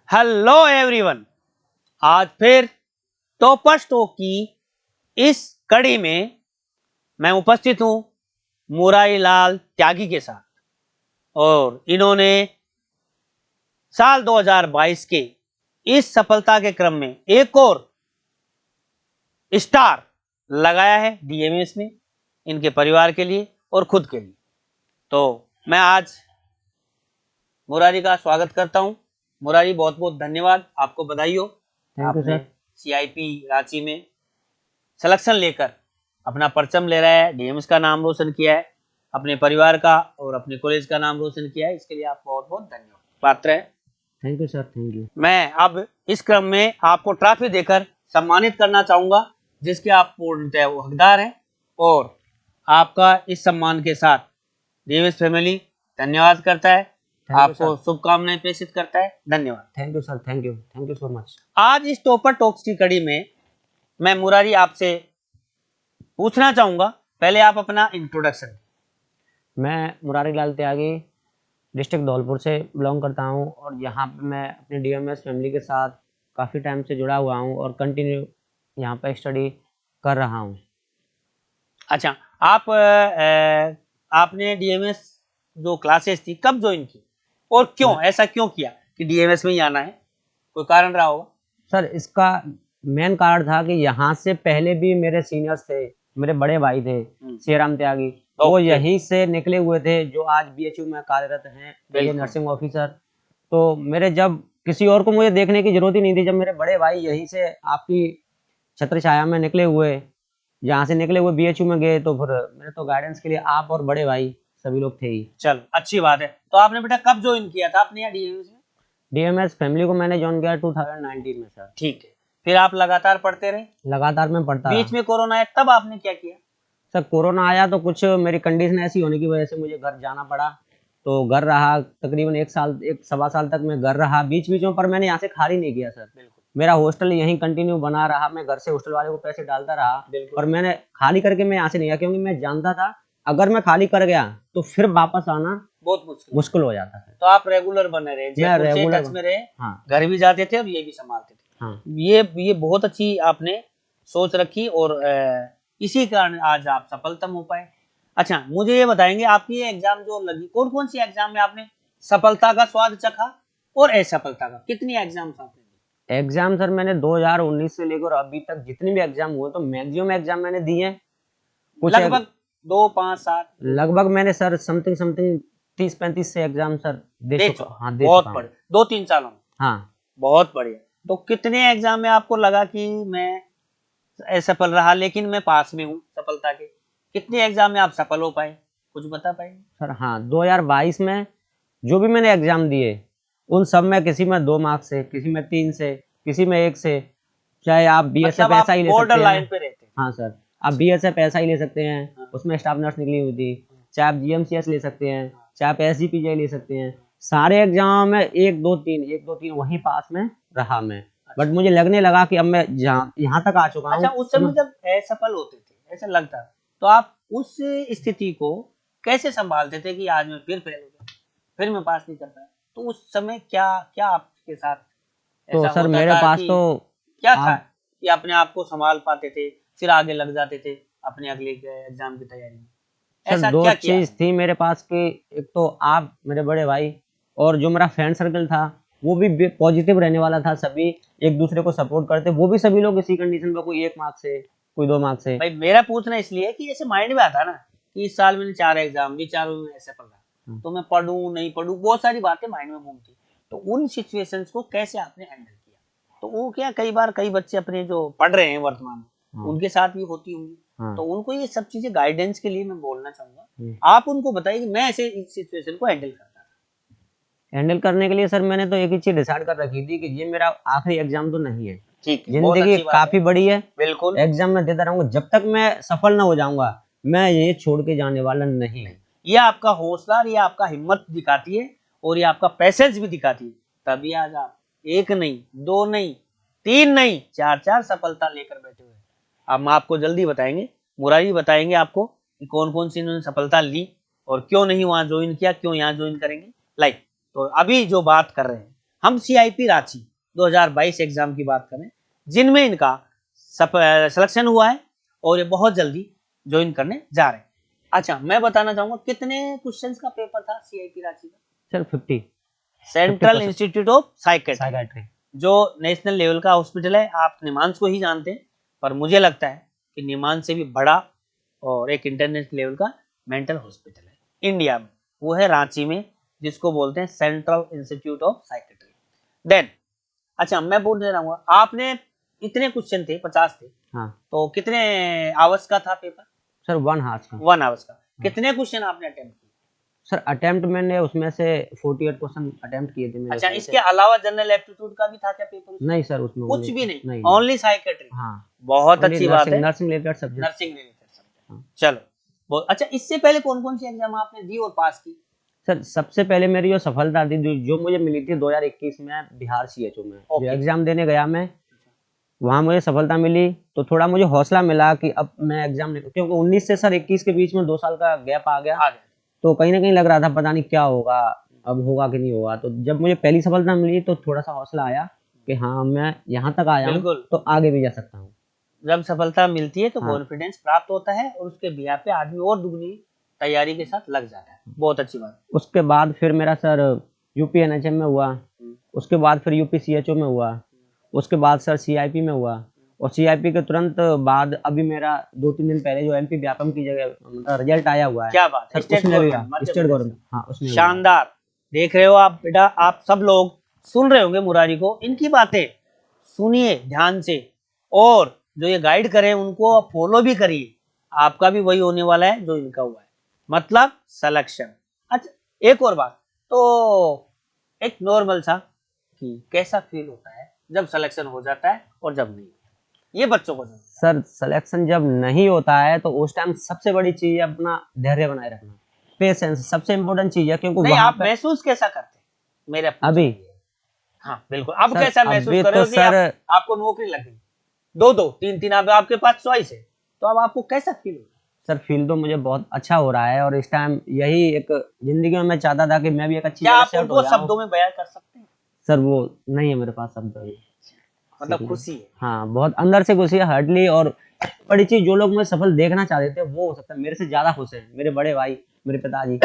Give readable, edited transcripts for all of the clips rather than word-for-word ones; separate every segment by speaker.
Speaker 1: Hello everyone, आज फिर topper stock की इस कड़ी में मैं उपस्थित हूं मुरारी लाल त्यागी के साथ। और इन्होंने साल 2022 के इस सफलता के क्रम में एक और स्टार लगाया है डीएमएस में, इनके परिवार के लिए और खुद के लिए। तो मैं आज मुरारी का स्वागत करता हूं। मुरारी, बहुत बहुत धन्यवाद, आपको बधाई हो। आपने सीआईपी रांची में सिलेक्शन लेकर अपना परचम ले रहा है, डीएमएस का नाम रोशन किया है, अपने परिवार का और अपने कॉलेज का नाम रोशन किया है। इसके लिए आपको बहुत बहुत धन्यवाद पात्र है।
Speaker 2: Thank you sir, thank you.
Speaker 1: मैं अब इस क्रम में आपको ट्रॉफी देकर सम्मानित करना चाहूंगा, जिसके आप पूर्णतः हकदार हैं, और आपका इस सम्मान के साथ डीएमएस फैमिली धन्यवाद करता है, आपको शुभकामनाएं प्रेषित करता है। धन्यवाद।
Speaker 2: Thank you sir, thank you so much.
Speaker 1: आज इस टॉपर टॉक्स की कड़ी में मैं मुरारी आपसे पूछना चाहूंगा, पहले आप अपना इंट्रोडक्शन।
Speaker 2: मैं मुरारी लाल त्यागी डिस्ट्रिक्ट धौलपुर से बिलोंग करता हूं और यहाँ पे मैं अपनी डीएमएस फैमिली के साथ काफ़ी टाइम से जुड़ा हुआ हूं और कंटिन्यू यहाँ पे स्टडी कर रहा हूं।
Speaker 1: अच्छा, आपने डीएमएस जो क्लासेस थी कब ज्वाइन की और क्यों, ऐसा क्यों किया कि डीएमएस में ही आना है? कोई कारण रहा होगा?
Speaker 2: सर, इसका मेन कारण था कि यहाँ से पहले भी मेरे सीनियर्स थे, मेरे बड़े भाई थे श्रीराम त्यागी, वो यहीं से निकले हुए थे जो आज बीएचयू में कार्यरत हैं, नर्सिंग ऑफिसर। तो मेरे जब किसी और को मुझे देखने की जरूरत ही नहीं थी, जब मेरे बड़े भाई यहीं से आपकी छत्र छाया में निकले हुए, यहाँ से निकले हुए बीएचयू में गए, तो फिर मेरे तो गाइडेंस के लिए आप और बड़े भाई सभी लोग थे ही।
Speaker 1: चल, अच्छी बात है। तो आपने बेटा कब ज्वाइन किया था अपने यहाँ डीएमएस में?
Speaker 2: डीएमएस फैमिली को मैंने ज्वाइन किया 2019 में सर।
Speaker 1: ठीक है, फिर आप लगातार पढ़ते रहे?
Speaker 2: लगातार मैं पढ़ता रहा।
Speaker 1: बीच में कोरोना आया, तब आपने क्या किया?
Speaker 2: सर, कोरोना आया तो कुछ मेरी कंडीशन ऐसी होने की वजह से मुझे घर जाना पड़ा, तो घर रहा तकरीबन 1 सवा साल तक मैं घर रहा। बीच बीचों पर मैंने यहाँ से खाली नहीं किया सर, बिल्कुल। मेरा हॉस्टल यहीं कंटिन्यू बना रहा, मैं घर से हॉस्टल वाले को पैसे डालता रहा, और मैंने खाली करके मैं यहाँ से नहीं गया, क्योंकि मैं जानता था अगर मैं खाली कर गया तो फिर वापस आना बहुत मुश्किल हो जाता है।
Speaker 1: तो आप रेगुलर बने रहे, रेगुलर टच में रहे। हाँ। घर भी जाते थे और ये भी संभालते थे। हाँ। ये बहुत अच्छी आपने सोच रखी, और इसी कारण आज आप सफलतम हो पाए। अच्छा, मुझे ये बताएंगे, आपकी ये एग्जाम जो लगी, कौन कौन सी एग्जाम में आपने सफलता का स्वाद चखा और असफलता का? कितनी एग्जाम आपने दी?
Speaker 2: एग्जाम सर मैंने 2019 से लेकर अभी तक जितने भी एग्जाम हुए, तो मैक्सिमम एग्जाम मैंने दिए हैं।
Speaker 1: लगभग 2, 5, 7
Speaker 2: लगभग मैंने सर समथिंग 30-35 से एग्जाम सर दे चुका। हाँ,
Speaker 1: बहुत बढ़िया। 2-3 सालों में?
Speaker 2: हाँ,
Speaker 1: बहुत बढ़िया। तो कितने एग्जाम में आपको लगा कि मैं असफल रहा लेकिन मैं पास में हूँ सफलता के? कितने एग्जाम में आप सफल हो पाए, कुछ बता पाएंगे
Speaker 2: सर? हाँ, 2022 में जो भी मैंने एग्जाम दिए, उन सब में किसी में 2 मार्क्स से, किसी में 3 से, किसी में 1 से। चाहे आप बीएसएफ ऐसा ही ले सकते हैं।
Speaker 1: बॉर्डर लाइन पे रहते हैं।
Speaker 2: हाँ सर, आप बीएसएफ ऐसा ही ले सकते हैं, उसमें स्टाफ नर्स निकली हुई थी। चाहे आप जीएमसीएस ले सकते हैं, चाहे आप एसजीपीजे ले सकते हैं। सारे एग्जाम में 1, 2, 3 वहीं पास में रहा मैं। बट मुझे लगने लगा कि अब मैं यहाँ तक आ चुका हूँ।
Speaker 1: अच्छा, उस समय जब असफल होते थे, ऐसा लगता, तो आप उस स्थिति को कैसे संभालते थे कि आज मैं फिर फेल हो गया, फिर मैं पास नहीं कर पाया? तो उस समय क्या क्या आपके साथ
Speaker 2: तो सर मेरे पास तो
Speaker 1: क्या था कि अपने आप को संभाल पाते थे, फिर आगे लग जाते थे अपने अगले एग्जाम की तैयारी में?
Speaker 2: ऐसा दो चीज थी मेरे पास कि एक तो आप मेरे बड़े भाई, और जो मेरा फ्रेंड सर्कल था वो भी पॉजिटिव रहने वाला था, सभी एक दूसरे को सपोर्ट करते, वो भी सभी लोग इसी कंडीशन पर, कोई 1 मार्क्स से, कोई 2 मार्क्स से।
Speaker 1: भाई मेरा पूछना इसलिए कि ऐसे माइंड में आता ना कि इस साल मैंने 4 एग्जाम दी, चारों में ऐसे पढ़ रहा, तो मैं पढ़ूं नहीं पढ़ूं, बहुत सारी बातें माइंड में घूमती। तो उन सिचुएशंस को कैसे आपने हैंडल किया? तो वो क्या, कई बार कई बच्चे अपने जो पढ़ रहे हैं वर्तमान में, उनके साथ भी होती होंगी। तो उनको ये सब चीजें गाइडेंस के लिए मैं बोलना चाहूंगा, आप उनको बताइए कि मैं ऐसे इस सिचुएशन को हैंडल करता था।
Speaker 2: हैंडल करने के लिए सर मैंने तो एक ही चीज डिसाइड कर रखी थी कि ये मेरा आखिरी एग्जाम तो नहीं है। जिंदगी काफी बड़ी है,
Speaker 1: बिल्कुल
Speaker 2: एग्जाम में देता रहूंगा, जब तक मैं सफल ना हो जाऊंगा मैं ये छोड़ के जाने वाला नहीं है।
Speaker 1: ये आपका हौसला, ये आपका हिम्मत दिखाती है, और ये आपका पैसेंस भी दिखाती है। तभी आज आप 1 नहीं, 2 नहीं, 3 नहीं, 4 सफलता लेकर बैठे हुए। अब हम आपको जल्दी बताएंगे, मुरारी बताएंगे आपको कि कौन कौन सी इन्होंने सफलता ली और क्यों नहीं वहां ज्वाइन किया, क्यों यहाँ ज्वाइन करेंगे। लाइक, तो अभी जो बात कर रहे हैं हम CIP रांची 2022 एग्जाम की बात करें, जिनमें इनका सिलेक्शन हुआ है और ये बहुत जल्दी ज्वाइन करने जा रहे हैं। अच्छा, मैं बताना चाहूंगा कितने क्वेश्चंस का पेपर था CIP रांची का?
Speaker 2: Sir 50
Speaker 1: central institute of psychiatry,
Speaker 2: psychiatry.
Speaker 1: जो नेशनल लेवल का हॉस्पिटल है। आप निमांस को ही जानते हैं, पर मुझे लगता है कि निमांस से भी बड़ा और एक इंटरनेशनल लेवल का मेंटल हॉस्पिटल है इंडिया में, वो है रांची में, जिसको बोलते हैं central institute of psychiatry. Then अच्छा, मैं बोलने रहा हूँ, आपने इतने क्वेश्चन थे, 50 थे,
Speaker 2: हाँ
Speaker 1: तो कितने आवर्स का था पेपर?
Speaker 2: सर 1 आवर्स का।
Speaker 1: 1 आवर्स का। कितने क्वेश्चन आपने अटेम्प्ट किए?
Speaker 2: सर अटेम्प्ट मैंने उसमें से 48 क्वेश्चन अटेम्प्ट किए थे मेरे।
Speaker 1: अच्छा, इसके अलावा जनरल एप्टीट्यूड का भी था क्या पेपर?
Speaker 2: नहीं सर, उसमें
Speaker 1: कुछ भी नहीं,
Speaker 2: नहीं।
Speaker 1: Only psychiatry.
Speaker 2: हाँ,
Speaker 1: बहुत अच्छी बात है,
Speaker 2: nursing related subject.
Speaker 1: Nursing related subject. चलो बहुत अच्छा। इससे पहले कौन कौन सी एग्जाम आपने दी और पास की?
Speaker 2: सर सबसे पहले मेरी जो सफलता थी, जो मुझे मिली थी 2021 में बिहार CHO में, जो एग्जाम देने गया मैं, वहाँ मुझे सफलता मिली, तो थोड़ा मुझे हौसला मिला कि अब मैं एग्जाम नहीं, क्योंकि 19 से सर 21 के बीच में 2 साल का गैप आ गया, तो कहीं ना कहीं लग रहा था पता नहीं क्या होगा, अब होगा कि नहीं होगा। तो जब मुझे पहली सफलता मिली तो थोड़ा सा हौसला आया कि हाँ मैं यहाँ तक आया हूँ, तो आगे भी जा सकता हूँ।
Speaker 1: जब सफलता मिलती है तो कॉन्फिडेंस प्राप्त होता है और उसके बिहार पे आदमी और दुगनी तैयारी के साथ लग जाता है। बहुत अच्छी बात।
Speaker 2: उसके बाद फिर मेरा सर UP NHM में हुआ, उसके बाद फिर UP CHO में हुआ, उसके बाद सर CIP में हुआ, और CIP के तुरंत बाद अभी मेरा 2-3 दिन पहले जो MP व्यापम की जगह रिजल्ट आया हुआ है।
Speaker 1: क्या बात है,
Speaker 2: स्टेट गवर्नमेंट। हाँ उसमें
Speaker 1: शानदार। देख रहे हो आप बेटा, आप सब लोग सुन रहे होंगे मुरारी को, इनकी बातें सुनिए ध्यान से, और जो ये गाइड करे उनको फॉलो भी करिए। आपका भी वही होने वाला है जो इनका हुआ है, मतलब सिलेक्शन। अच्छा, एक और बात, तो एक नॉर्मल सा कि कैसा फील होता है जब सिलेक्शन हो जाता है और जब नहीं, ये बच्चों को
Speaker 2: सर सिलेक्शन जब नहीं होता है तो उस टाइम सबसे बड़ी चीज है अपना धैर्य बनाए रखना, पेशेंस सबसे इम्पोर्टेंट चीज है। क्योंकि वहां
Speaker 1: आप महसूस कैसा करते हैं मेरे
Speaker 2: अभी?
Speaker 1: हाँ बिल्कुल, अब कैसा महसूस कर रहे हो कि आपको नौकरी लग गई, 2-2 3-3 आपके पास चॉइस है, तो अब आपको कैसा फील हो रहा है?
Speaker 2: सर फील तो मुझे बहुत अच्छा हो रहा है, और इस टाइम यही एक जिंदगी में मैं चाहता था कि मैं भी एक अच्छी
Speaker 1: जगह सेट हो जाऊं। शब्दों में बयान कर सकते हैं?
Speaker 2: सर वो नहीं है मेरे पास शब्द,
Speaker 1: मतलब खुशी है।
Speaker 2: हाँ बहुत अंदर से खुशी है, हार्डली। और बड़ी चीज, जो लोग मुझे सफल देखना चाहते थे वो हो सकता है मेरे से ज्यादा खुश है, मेरे बड़े भाई, मेरे पिताजी।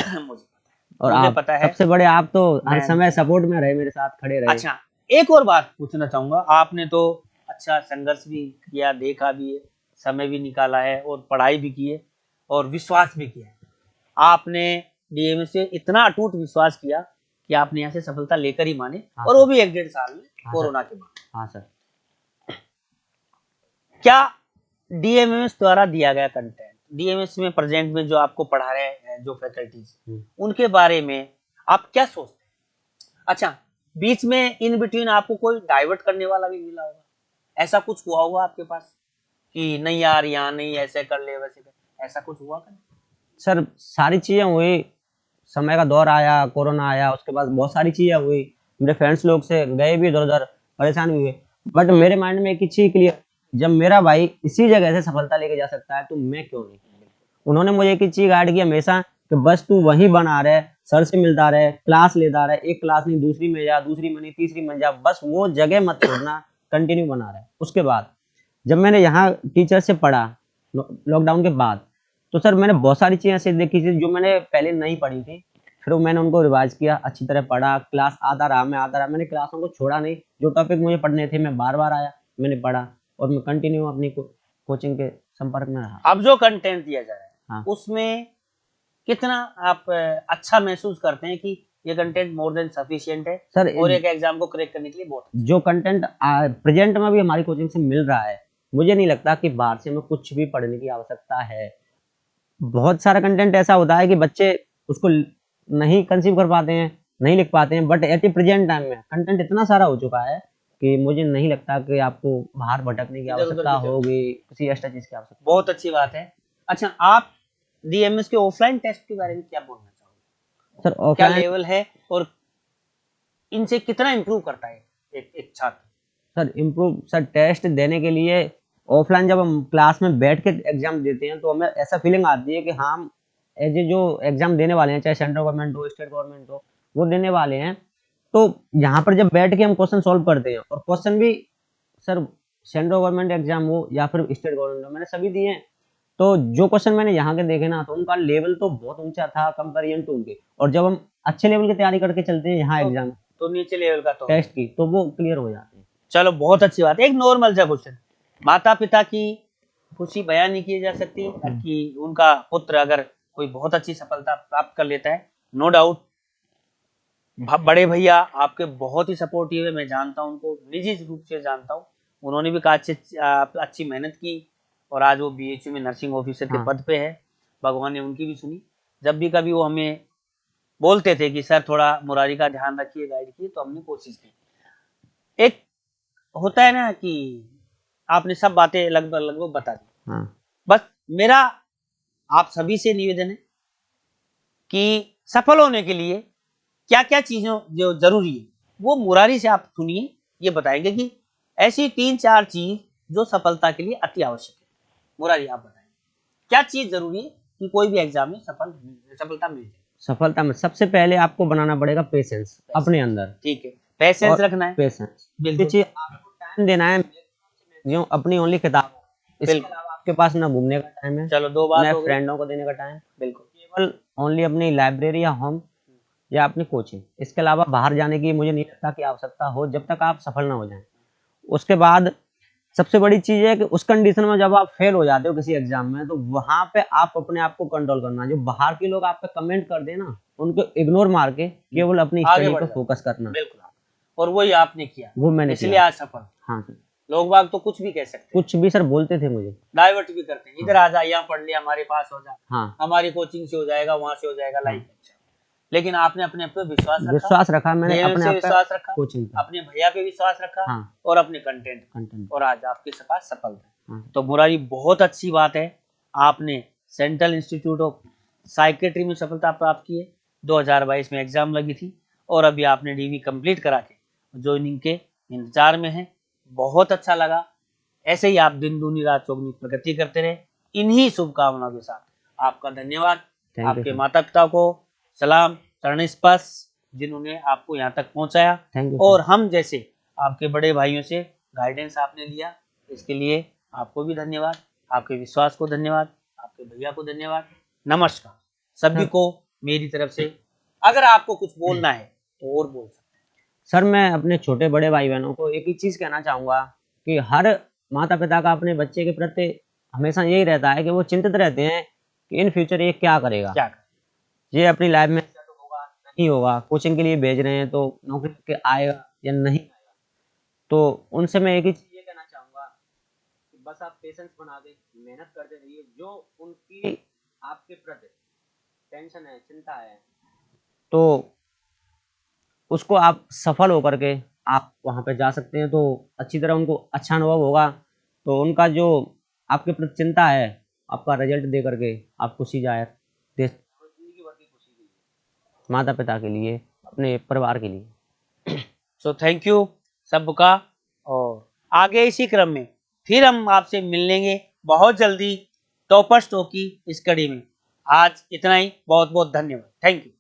Speaker 2: और आप पता है, सबसे बड़े आप तो हर समय सपोर्ट में रहे, मेरे साथ खड़े रहे।
Speaker 1: अच्छा, एक और बात पूछना चाहूंगा, आपने तो अच्छा संघर्ष भी किया, देखा भी है, समय भी निकाला है और पढ़ाई भी की है और विश्वास भी किया है। आपने DMS से इतना अटूट विश्वास किया कि आपने यहाँ से सफलता लेकर ही माने। हाँ, और वो भी 1-1.5 साल में, कोरोना के बाद।
Speaker 2: हाँ सर।
Speaker 1: क्या DMS द्वारा दिया गया कंटेंट, DMS में प्रेजेंट में जो आपको पढ़ा रहे हैं जो फैकल्टीज, उनके बारे में आप क्या सोचते हैं? अच्छा, बीच में इन बिटवीन आपको कोई डाइवर्ट करने वाला भी मिला होगा, ऐसा कुछ हुआ होगा आपके पास कि नहीं यार यहाँ नहीं, ऐसे कर ले वैसे कर, ऐसा कुछ हुआ क्या?
Speaker 2: सर सारी चीजें हुई, समय का दौर आया, कोरोना आया, उसके बाद बहुत सारी चीजें हुई, मेरे फ्रेंड्स लोग से गए भी इधर उधर, परेशान भी हुए, बट मेरे माइंड में एक ही चीज क्लियर, जब मेरा भाई इसी जगह से सफलता लेके जा सकता है तो मैं क्यों नहीं। उन्होंने मुझे एक ही चीज गाइड किया हमेशा कि बस तू वहीं बना रहे, सर से मिलता रहे, क्लास लेता रहे, एक क्लास नहीं दूसरी में जा, दूसरी में नहीं तीसरी में जा, बस वो जगह मत छोड़ना, कंटिन्यू बना रहे। उसके बाद जब मैंने यहाँ टीचर से पढ़ा लॉकडाउन के बाद, तो सर मैंने बहुत सारी चीजें ऐसे देखी थी जो मैंने पहले नहीं पढ़ी थी, फिर मैंने उनको रिवाइज किया, अच्छी तरह पढ़ा, क्लास आता रहा, मैंने क्लासों को छोड़ा नहीं, जो टॉपिक मुझे पढ़ने थे मैं बार बार आया, मैंने पढ़ा, और मैं कंटिन्यू अपनी कोचिंग के संपर्क में रहा।
Speaker 1: अब जो कंटेंट दिया जा रहा है, हाँ, उसमें कितना आप अच्छा महसूस करते हैं कि ये कंटेंट मोर देन सफिशिएंट है सर, और एक एग्जाम को क्रैक करने के लिए? बहुत
Speaker 2: जो कंटेंट प्रेजेंट में भी हमारी कोचिंग से मिल रहा है, मुझे नहीं लगता कि बाहर से हमें कुछ भी पढ़ने की आवश्यकता है। बहुत सारा कंटेंट ऐसा होता है कि बच्चे उसको नहीं कंसीव कर पाते हैं, नहीं लिख पाते हैं, बट एट प्रेजेंट टाइम में कंटेंट इतना सारा हो चुका है कि मुझे नहीं लगता कि आपको बाहर भटकने की आवश्यकता होगी, किसी एक्स्ट्रा चीज की आवश्यकता।
Speaker 1: बहुत अच्छी बात है। अच्छा, आप DMS के ऑफलाइन टेस्ट के बारे में क्या बोलना चाहोगे? सर क्या लेवल है और इनसे कितना इम्प्रूव करता है एक छात्र?
Speaker 2: सर इम्प्रूव, सर टेस्ट देने के लिए ऑफलाइन जब हम क्लास में बैठ के एग्जाम देते हैं तो हमें ऐसा फीलिंग आती है कि हम एज ए जो एग्जाम देने वाले हैं, चाहे सेंट्रल गवर्नमेंट हो, स्टेट गवर्नमेंट हो, वो देने वाले हैं, तो यहाँ पर जब बैठ के हम क्वेश्चन सॉल्व करते हैं, और क्वेश्चन भी सर सेंट्रल गवर्नमेंट एग्जाम हो या फिर स्टेट गवर्नमेंट हो, मैंने सभी दिए हैं। तो जो क्वेश्चन मैंने यहाँ के देखे ना, तो उनका लेवल तो बहुत ऊंचा था कंपेरिजन टू उनके, और जब हम अच्छे लेवल की तैयारी करके चलते हैं यहाँ एग्जाम
Speaker 1: तो नीचे लेवल का तो
Speaker 2: टेस्ट की, तो वो क्लियर हो जाते हैं।
Speaker 1: चलो बहुत अच्छी बात है। एक नॉर्मल सा क्वेश्चन, माता पिता की खुशी बयान नहीं की जा सकती कि उनका पुत्र अगर कोई बहुत अच्छी सफलता प्राप्त कर लेता है, नो डाउट बड़े भैया आपके बहुत ही सपोर्टिव है, मैं जानता हूं उनको, निजी रूप से जानता हूं। उन्होंने भी अच्छी मेहनत की और आज वो बीएचयू में नर्सिंग ऑफिसर के पद पे है। भगवान ने उनकी भी सुनी। जब भी कभी वो हमें बोलते थे कि सर थोड़ा मुरारी का ध्यान रखिए, गाइड किए, तो हमने कोशिश की। एक होता है ना कि आपने सब बातें लगभग बता दी। बस मेरा आप सभी से निवेदन है कि सफल होने के लिए क्या क्या चीजों जो जरूरी है वो मुरारी से आप सुनिए, ये बताएंगे कि ऐसी 3-4 चीज जो सफलता के लिए अति आवश्यक है। मुरारी आप बताएं क्या चीज जरूरी है कि कोई भी एग्जाम में सफलता मिल जाए।
Speaker 2: सफलता में सबसे पहले आपको बनाना पड़ेगा पेशेंस अपने अंदर।
Speaker 1: ठीक है, पेशेंस रखना है,
Speaker 2: पेशेंस
Speaker 1: बिल्कुल
Speaker 2: आपको टाइम देना है, जो अपनी ओनली किताब, इसके अलावा आपके पास ना घूमने का टाइम है,
Speaker 1: चलो 2 बात
Speaker 2: ना
Speaker 1: हो गई,
Speaker 2: फ्रेंडों को देने का टाइम,
Speaker 1: बिल्कुल
Speaker 2: केवल ओनली अपनी लाइब्रेरी या होम या अपनी कोचिंग, इसके अलावा बाहर जाने की मुझे नहीं लगता कि आवश्यकता हो जब तक आप सफल ना हो जाएं। उसके बाद सबसे बड़ी चीज है कि उस कंडीशन में जब आप फेल हो जाते हो किसी एग्जाम में, तो वहां पे आप अपने आप को कंट्रोल करना। जो बाहर के लोग आप पे कमेंट कर देना, उनको इग्नोर मार के केवल अपनी स्टडी पे फोकस करना।
Speaker 1: बिल्कुल, और वही आपने किया,
Speaker 2: वो मैंने
Speaker 1: इसलिए आज सफल।
Speaker 2: हाँ सर,
Speaker 1: लोग बाग तो कुछ भी कह सकते हैं,
Speaker 2: कुछ भी सर बोलते थे, मुझे
Speaker 1: डाइवर्ट भी करते हैं, इधर आ जा, यहाँ पढ़ लिया, हमारे पास हो जा,
Speaker 2: हाँ
Speaker 1: हमारी कोचिंग से हो जाएगा, वहां से हो जाएगा, लाइफ अच्छा। लेकिन आपने अपने पे
Speaker 2: विश्वास रखा, मैंने अपने आप पे
Speaker 1: विश्वास रखा,
Speaker 2: कोचिंग
Speaker 1: अपने भैया पे विश्वास रखा,
Speaker 2: हाँ,
Speaker 1: और अपने कंटेंट, और आज आपके पास सफल है। तो मुरारी बहुत अच्छी बात है, आपने सेंट्रल इंस्टीट्यूट ऑफ साइकेट्री में सफलता प्राप्त की है। 2022 में एग्जाम लगी थी और अभी आपने डीवी कंप्लीट करा के ज्वाइनिंग के इंतजार में है। बहुत अच्छा लगा, ऐसे ही आप दिन दूनी रात चौगनी प्रगति करते रहे। इन्हीं शुभकामनाओं के साथ आपका धन्यवाद। आपके माता पिता को सलाम, चरण स्पर्श, जिन्होंने आपको यहाँ तक पहुँचाया, और हम जैसे आपके बड़े भाइयों से गाइडेंस आपने लिया, इसके लिए आपको भी धन्यवाद। आपके विश्वास को धन्यवाद, आपके भैया को धन्यवाद। नमस्कार सभी को मेरी तरफ से। अगर आपको कुछ बोलना है तो और बोल सकते हैं।
Speaker 2: सर मैं अपने छोटे बड़े भाई बहनों को एक ही चीज कहना चाहूंगा कि हर माता पिता का अपने बच्चे के प्रति हमेशा यही रहता है कि वो चिंतित रहते हैं कि इन फ्यूचर ये क्या करेगा, ये अपनी लाइफ में होगा नहीं होगा, कोचिंग के लिए भेज रहे हैं तो नौकरी के आएगा या नहीं आएगा। तो उनसे मैं एक ही चीज ये कहना चाहूंगा कि बस आप पेशेंस बना दें, मेहनत करते रहिए। जो उनकी आपके प्रति टेंशन है, चिंता है, तो उसको आप सफल होकर के आप वहां पे जा सकते हैं, तो अच्छी तरह उनको अच्छा अनुभव होगा। तो उनका जो आपके प्रति चिंता है, आपका रिजल्ट दे करके आप खुशी जाए, देश जिंदगी भर की खुशी के लिए, माता पिता के लिए, अपने परिवार के लिए।
Speaker 1: सो थैंक यू सबका, और आगे इसी क्रम में फिर हम आपसे मिलेंगे बहुत जल्दी टॉपर्स टॉक की इस कड़ी में। आज इतना ही, बहुत बहुत धन्यवाद, थैंक यू।